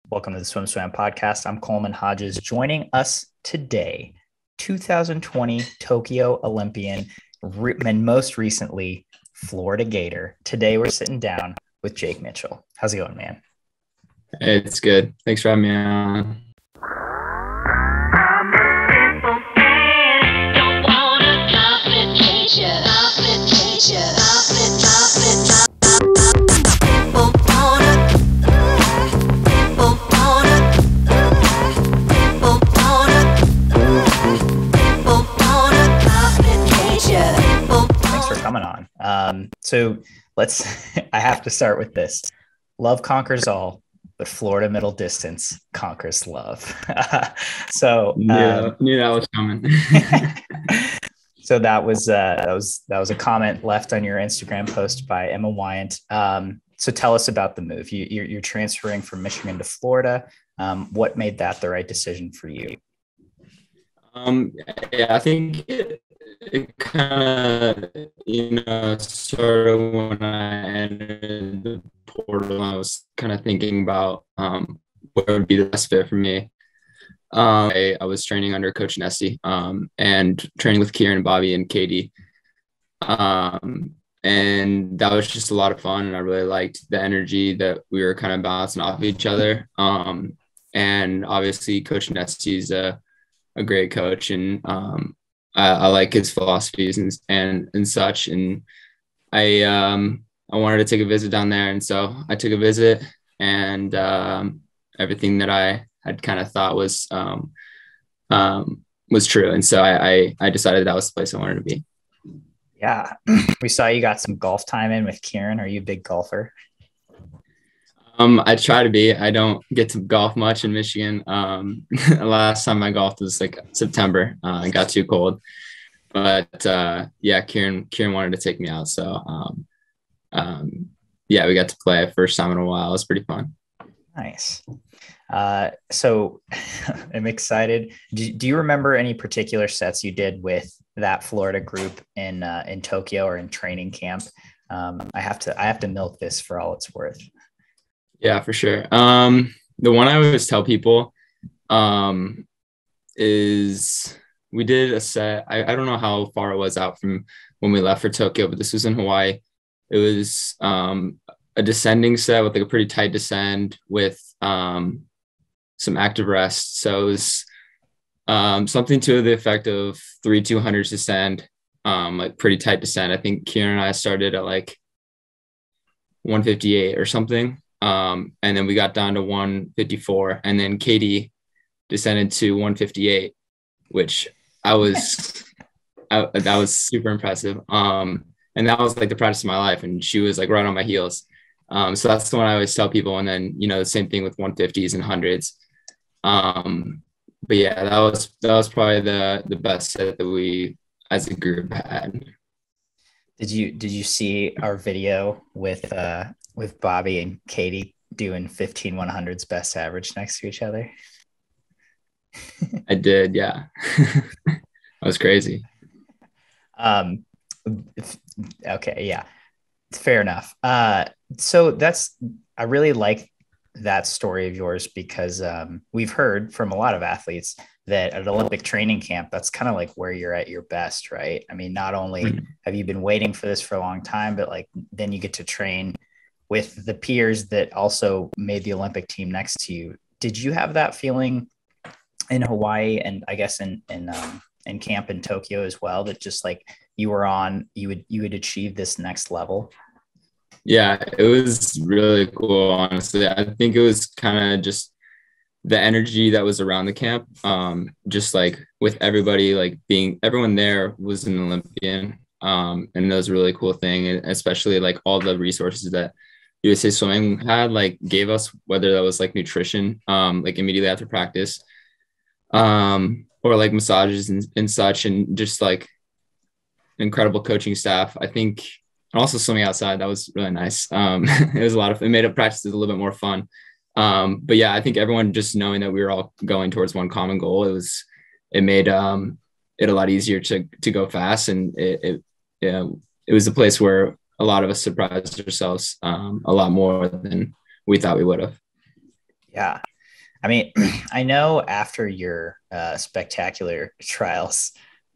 Welcome to the SwimSwam podcast. I'm Coleman Hodges. Joining us today, 2020 Tokyo Olympian, and most recently, Florida Gator. Today, we're sitting down with Jake Mitchell. How's it going, man? It's good. Thanks for having me on. Coming on. So I have to start with this. Love conquers all, but Florida middle distance conquers love. Knew that was coming. So that was a comment left on your Instagram post by Emma Wyant. So tell us about the move. You're transferring from Michigan to Florida. What made that the right decision for you? I think it kind of, started when I entered the portal. I was kind of thinking about what would be the best fit for me. I was training under Coach Nesty and training with Kieran, Bobby, and Katie. And that was just a lot of fun. And I really liked the energy that we were kind of bouncing off each other. And obviously Coach Nesty is a great coach, and I like his philosophies and such. And I wanted to take a visit down there. And so I took a visit, and everything that I had kind of thought was true. And so I decided that was the place I wanted to be. Yeah. We saw you got some golf time in with Kieran. Are you a big golfer? I try to be. I don't get to golf much in Michigan. Last time I golfed was like September. It got too cold, but Kieran wanted to take me out. So we got to play first time in a while. It was pretty fun. Nice. So I'm excited. Do you remember any particular sets you did with that Florida group in Tokyo or in training camp? I have to milk this for all it's worth. Yeah, for sure. The one I always tell people is we did a set. I don't know how far it was out from when we left for Tokyo, but this was in Hawaii. It was a descending set with like a pretty tight descend with some active rest. So it was something to the effect of 3 200s descend, like pretty tight descend. I think Kieran and I started at like 158 or something. And then we got down to 154, and then Katie descended to 158, which that was super impressive. And that was like the practice of my life, and she was like right on my heels. So that's the one I always tell people. And then, the same thing with 150s and 100s. But yeah, that was probably the best set that we as a group had. Did you see our video with Bobby and Katie doing 15 100s best average next to each other? I did, yeah. That was crazy. Okay, yeah, fair enough. So I really like that story of yours because we've heard from a lot of athletes that at Olympic training camp, that's kind of like where you're at your best, right? I mean, not only have you been waiting for this for a long time, but like then you get to train with the peers that also made the Olympic team next to you. Did you have that feeling in Hawaii and I guess in camp in Tokyo as well, that just like you would achieve this next level? Yeah, it was really cool, honestly. I think it was kind of just the energy that was around the camp. Just like with everybody, like everyone there was an Olympian. And that was a really cool thing, and especially like all the resources that USA Swimming had, like gave us, whether that was like nutrition, like immediately after practice, or like massages and such, and just like incredible coaching staff. I think also swimming outside, that was really nice. It was it made up practices a little bit more fun. But yeah, I think everyone just knowing that we were all going towards one common goal, it made it a lot easier to go fast. And it was a place where a lot of us surprised ourselves a lot more than we thought we would have. Yeah. I mean, I know after your spectacular trials,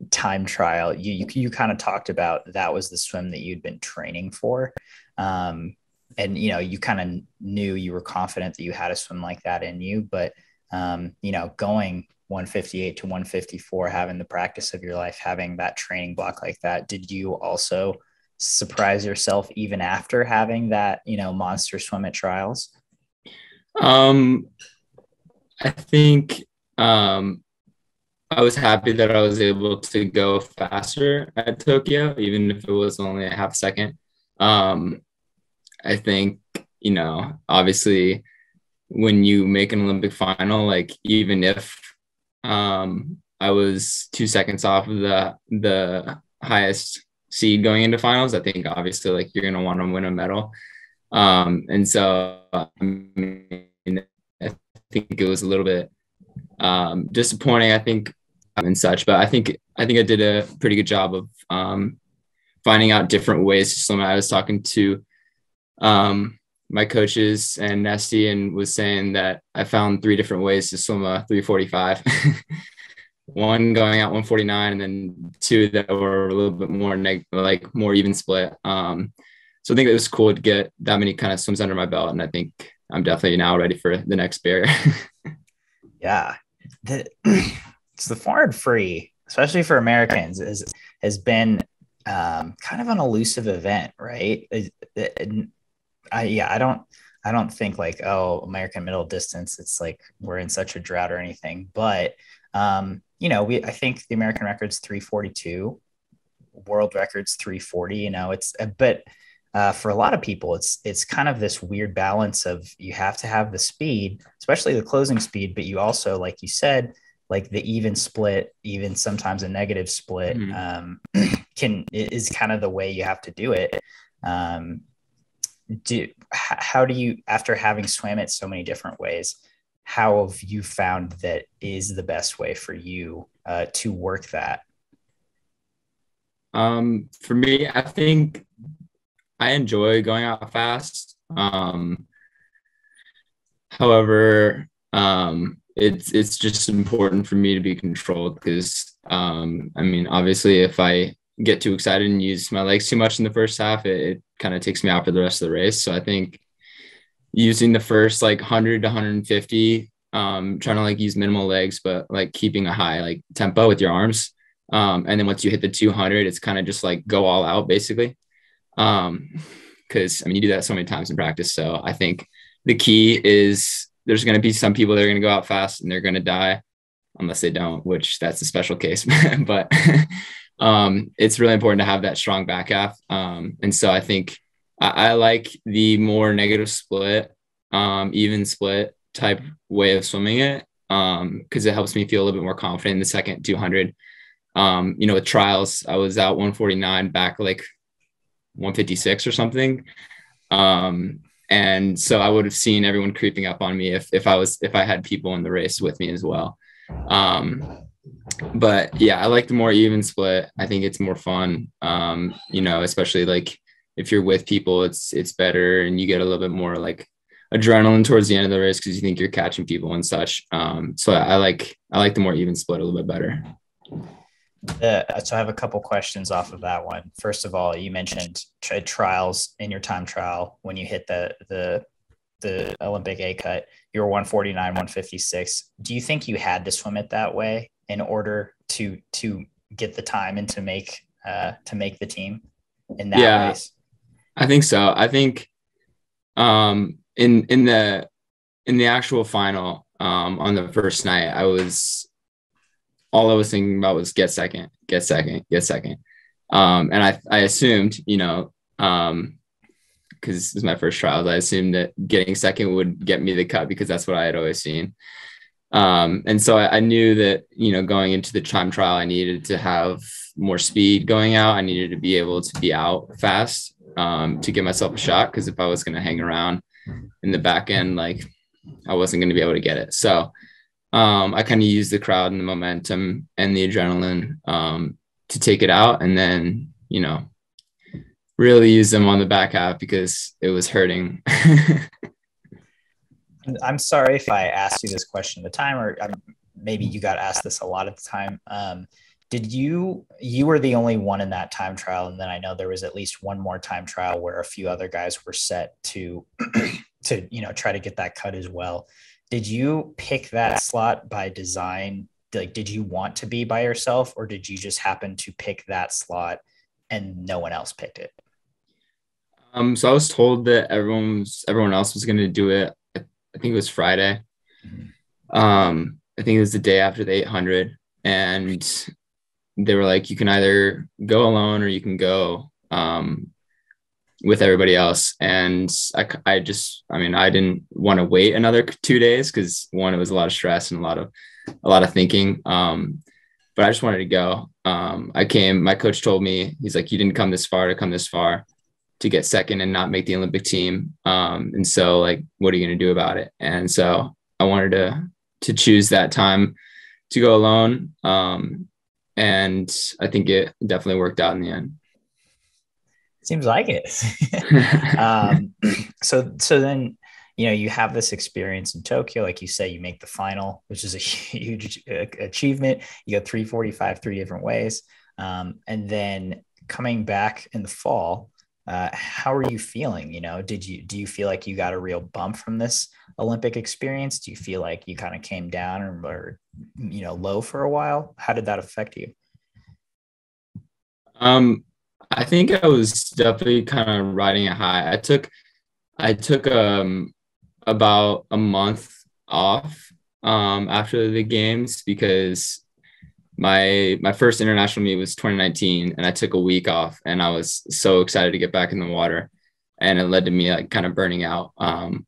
time trial, you kind of talked about that was the swim that you'd been training for. Um, and, you kind of knew you were confident that you had a swim like that in you. But, going 158 to 154, having the practice of your life, having that training block like that, did you also surprise yourself even after having that, monster swim at trials? Um, I think I was happy that I was able to go faster at Tokyo, even if it was only a half second. Um, I think, obviously when you make an Olympic final, like even if I was 2 seconds off of the highest seed going into finals, I think obviously like you're gonna want to win a medal. And so I mean, I think it was a little bit disappointing, I think, and such, but I think I did a pretty good job of finding out different ways to swim. I was talking to my coaches and Nesty and was saying that I found 3 different ways to swim a 345. One going out 149, and then 2 that were a little bit more like more even split. So I think it was cool to get that many kind of swims under my belt, and I think I'm definitely now ready for the next barrier. Yeah. It's the foreign free, especially for Americans, has been kind of an elusive event, right? I don't think like, oh, American middle distance, it's like we're in such a drought or anything, but I think the American record's 342, world record's 340. But for a lot of people, it's kind of this weird balance of you have to have the speed, especially the closing speed, but you also, like you said, like the even split, even sometimes a negative split, is kind of the way you have to do it. How do you, after having swam it so many different ways, how have you found that is the best way for you to work that? For me, I think I enjoy going out fast. However, it's just important for me to be controlled because, I mean, obviously if I get too excited and use my legs too much in the first half, it kind of takes me out for the rest of the race. So I think using the first like 100 to 150, trying to like use minimal legs, but like keeping a high like tempo with your arms. And then once you hit the 200, it's kind of just like go all out basically. Because I mean, you do that so many times in practice. So I think the key is there's going to be some people that are going to go out fast and they're going to die unless they don't, which that's a special case. But it's really important to have that strong back half. And so I think I like the more negative split, even split type way of swimming it, because it helps me feel a little bit more confident in the second 200. With trials, I was out 149 back like 156 or something. And so I would have seen everyone creeping up on me if I had people in the race with me as well. But yeah, I like the more even split. I think it's more fun. Especially like if you're with people, it's better and you get a little bit more like adrenaline towards the end of the race because you think you're catching people and such. So I like the more even split a little bit better. So I have a couple questions off of that one. First of all, you mentioned trials in your time trial when you hit the Olympic A cut, you were 149, 156. Do you think you had to swim it that way in order to get the time and to make the team in that race? I think so. I think in the actual final on the first night, all I was thinking about was get second. And I assumed, because this is my first trials, I assumed that getting second would get me the cut because that's what I had always seen. And so I knew that, going into the time trial, I needed to have more speed going out. I needed to be able to be out fast to give myself a shot. Because if I was going to hang around in the back end, like I wasn't going to be able to get it. So I kind of used the crowd and the momentum and the adrenaline to take it out. And then, really use them on the back half because it was hurting. I'm sorry if I asked you this question at the time, or maybe you got asked this a lot at the time. Did you were the only one in that time trial, and then I know there was at least one more time trial where a few other guys were set to try to get that cut as well. Did you pick that slot by design? Like, did you want to be by yourself, or did you just happen to pick that slot and no one else picked it? So I was told that everyone else was going to do it. I think it was Friday. Mm-hmm. I think it was the day after the 800, and they were like, you can either go alone or you can go with everybody else. And I didn't want to wait another 2 days because one, it was a lot of stress and a lot of thinking. But I just wanted to go. My coach told me, he's like, you didn't come this far to come this far to get second and not make the Olympic team. And so like, what are you going to do about it? And so I wanted to choose that time to go alone. And I think it definitely worked out in the end. Seems like it. So then, you have this experience in Tokyo. Like you say, you make the final, which is a huge achievement. You go 345 3 different ways. And then coming back in the fall, how are you feeling? Do you feel like you got a real bump from this Olympic experience? Do you feel like you kind of came down or low for a while? How did that affect you? I think I was definitely kind of riding a high. I took about a month off after the games because my first international meet was 2019, and I took a week off, and I was so excited to get back in the water, and it led to me like kind of burning out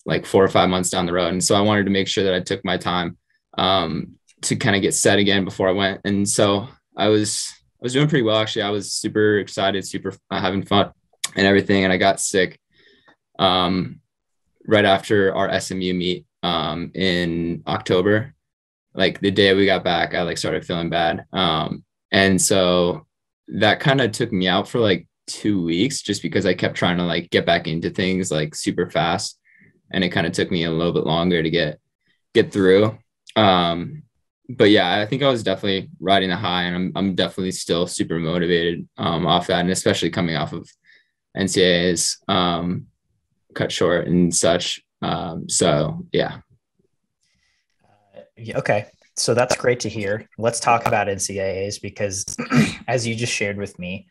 like 4 or 5 months down the road. And so I wanted to make sure that I took my time to kind of get set again before I went. And so I was doing pretty well, actually. I was super excited, super having fun and everything. And I got sick right after our SMU meet in October. Like the day we got back, I like started feeling bad. And so that kind of took me out for like 2 weeks just because I kept trying to like get back into things like super fast. And it kind of took me a little bit longer to get through. But yeah, I think I was definitely riding a high, and I'm definitely still super motivated off that, and especially coming off of NCAAs cut short and such. So yeah. Okay. So that's great to hear. Let's talk about NCAAs because as you just shared with me,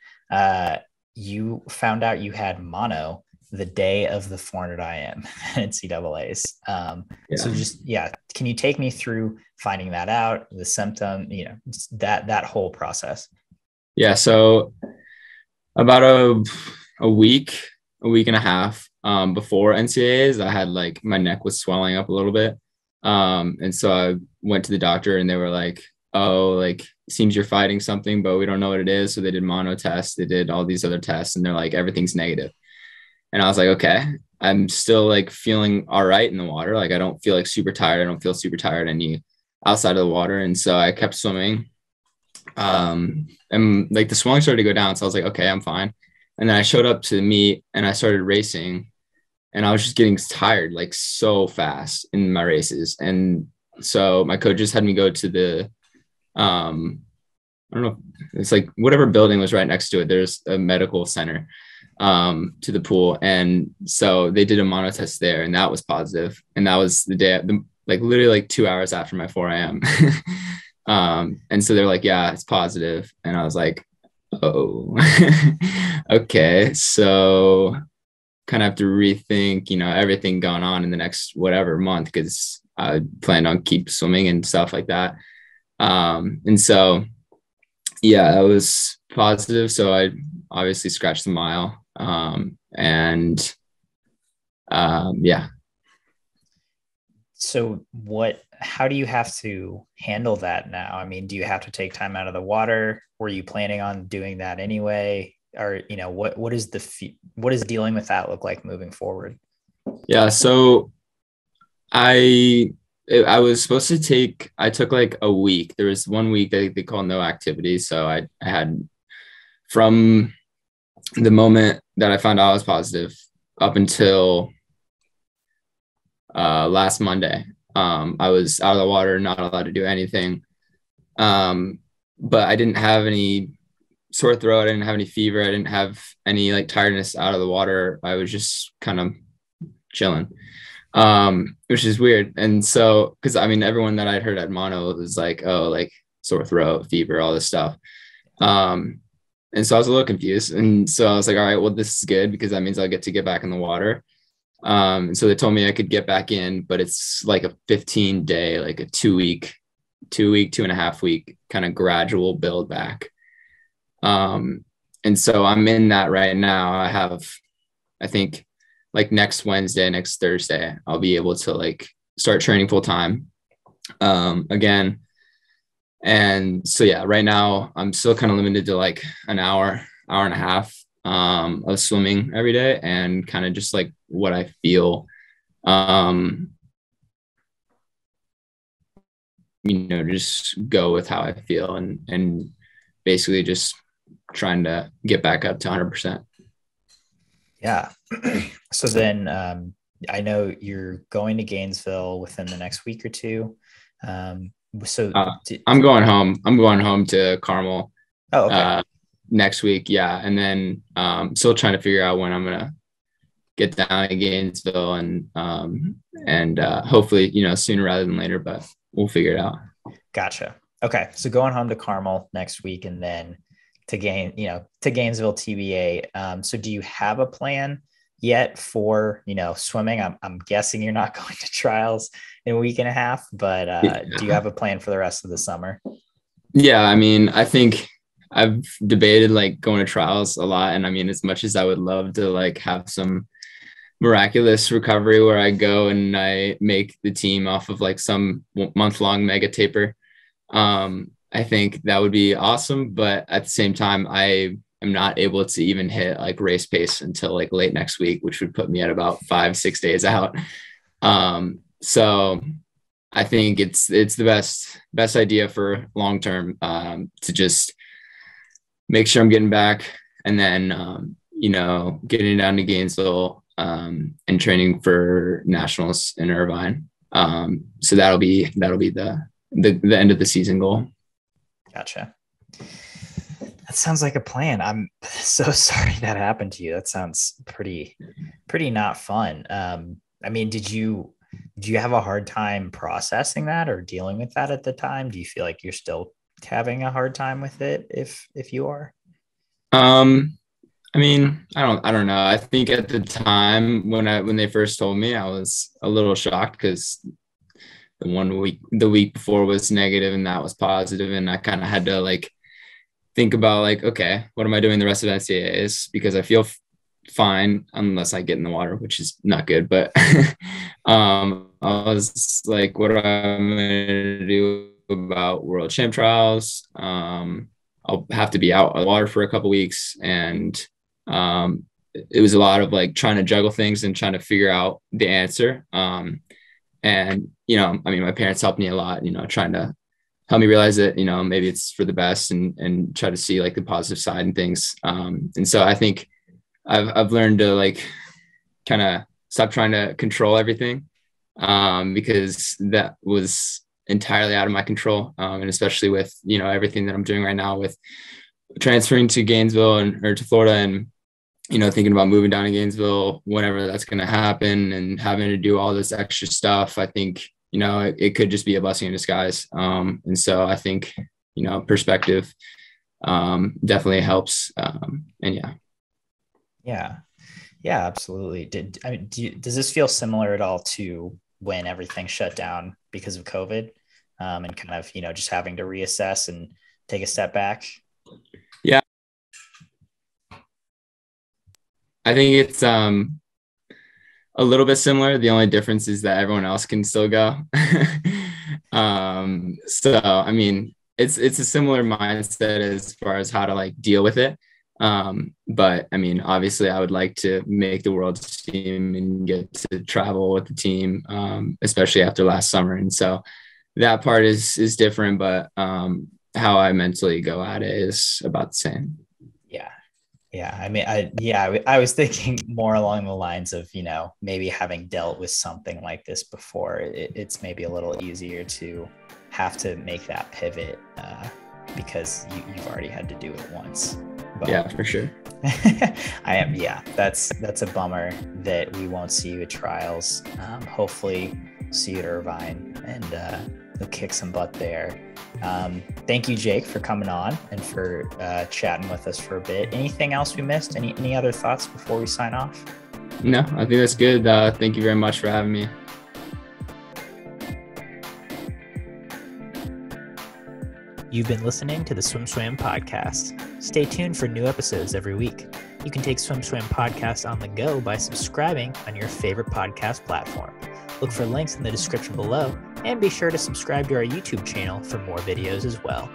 you found out you had mono the day of the 400 IM NCAAs. So can you take me through finding that out, the symptom, that whole process? Yeah. So about a week and a half before NCAAs, I had like my neck was swelling up a little bit. And so I went to the doctor, and they were like, oh, like it seems you're fighting something, but we don't know what it is. So they did mono tests. They did all these other tests, and they're like, everything's negative. And I was like, okay, I'm still like feeling all right in the water. Like I don't feel like super tired. I don't feel super tired any outside of the water. And so I kept swimming. And like the swelling started to go down. So I was like, okay, I'm fine. And then I showed up to the meet and I started racing, and I was just getting tired like so fast in my races. And so my coach just had me go to the, I don't know, it's like whatever building was right next to it. There's a medical center to the pool. And so they did a mono test there, and that was positive. And that was the day, like literally like 2 hours after my 4 a.m. And so they're like, yeah, it's positive. And I was like, oh, okay. So kind of have to rethink, everything going on in the next whatever month, because I planned on keep swimming and stuff like that. And so, yeah, that was positive. So I obviously scratched the mile. Yeah. So how do you have to handle that now? I mean, do you have to take time out of the water? Were you planning on doing that anyway? Or, what is dealing with that look like moving forward? Yeah. So I was supposed to I took like a week. There was 1 week that they call no activity. So I had from the moment that I found out I was positive up until last Monday. I was out of the water, not allowed to do anything. But I didn't have any sore throat. I didn't have any fever. I didn't have any like tiredness out of the water. I was just kind of chilling, which is weird. And so, because I mean, everyone that I'd heard at Mono was like, oh, like sore throat, fever, all this stuff. And so I was a little confused. And so I was like, all right, well, this is good because that means I'll get to get back in the water. And so they told me I could get back in, but it's like a 15-day, like a 2-week, 2.5 week kind of gradual build back. And so I'm in that right now. I think like next Wednesday, next Thursday, I'll be able to like start training full time again. And so, yeah, right now I'm still kind of limited to like an hour and a half of swimming every day and kind of just like what I feel, just go with how I feel and basically just trying to get back up to 100%. Yeah. So then I know you're going to Gainesville within the next week or two. I'm going home. I'm going home to Carmel. Oh, okay. Next week. Yeah. And then still trying to figure out when I'm going to get down to Gainesville and hopefully, sooner rather than later, but we'll figure it out. Gotcha. Okay. So going home to Carmel next week and then to Gainesville TBA. So do you have a plan yet for, swimming? I'm guessing you're not going to trials in a week and a half, but do you have a plan for the rest of the summer? Yeah. I mean, I think I've debated like going to trials a lot. And I mean, as much as I would love to like have some miraculous recovery where I go and I make the team off of like some month-long mega taper, I think that would be awesome. But at the same time, I am not able to even hit like race pace until like late next week, which would put me at about 5-6 days out. So I think it's the best idea for long-term, to just make sure I'm getting back and then, getting down to Gainesville, and training for nationals in Irvine. So that'll be the end of the season goal. Gotcha. That sounds like a plan. I'm so sorry that happened to you. That sounds pretty not fun. I mean, did you have a hard time processing that or dealing with that at the time? Do you feel like you're still having a hard time with it if you are? I mean, I don't know. I think at the time when they first told me, I was a little shocked because the week before was negative and that was positive, and I kind of had to like think about like, okay, what am I doing the rest of NCAAs? Because I feel fine unless I get in the water, which is not good. But I was like, what am I going to do about World Champ trials? I'll have to be out of the water for a couple of weeks, and it was a lot of like trying to juggle things and trying to figure out the answer. And, I mean, my parents helped me a lot, trying to help me realize that, maybe it's for the best and try to see like the positive side and things. And so I think I've learned to like kind of stop trying to control everything, because that was entirely out of my control. And especially with, everything that I'm doing right now with transferring to Gainesville or to Florida and, thinking about moving down to Gainesville, whenever that's going to happen and having to do all this extra stuff, I think, it could just be a blessing in disguise. And so I think, perspective definitely helps. And yeah. Yeah. Yeah, absolutely. Does this feel similar at all to when everything shut down because of COVID, and kind of, just having to reassess and take a step back? Yeah. I think it's a little bit similar. The only difference is that everyone else can still go. So, I mean, it's a similar mindset as far as how to like deal with it. But I mean, obviously I would like to make the world team and get to travel with the team, especially after last summer. And so that part is different, but how I mentally go at it is about the same. Yeah. Yeah, I mean, I was thinking more along the lines of, maybe having dealt with something like this before, it's maybe a little easier to have to make that pivot because you've already had to do it once. But yeah, for sure. That's a bummer that we won't see you at trials. Hopefully see you at Irvine and you'll kick some butt there. Thank you, Jake, for coming on and for chatting with us for a bit. Anything else we missed? Any other thoughts before we sign off? No, I think that's good. Thank you very much for having me. You've been listening to the SwimSwam podcast. Stay tuned for new episodes every week. You can take SwimSwam podcast on the go by subscribing on your favorite podcast platform. Look for links in the description below, and be sure to subscribe to our YouTube channel for more videos as well.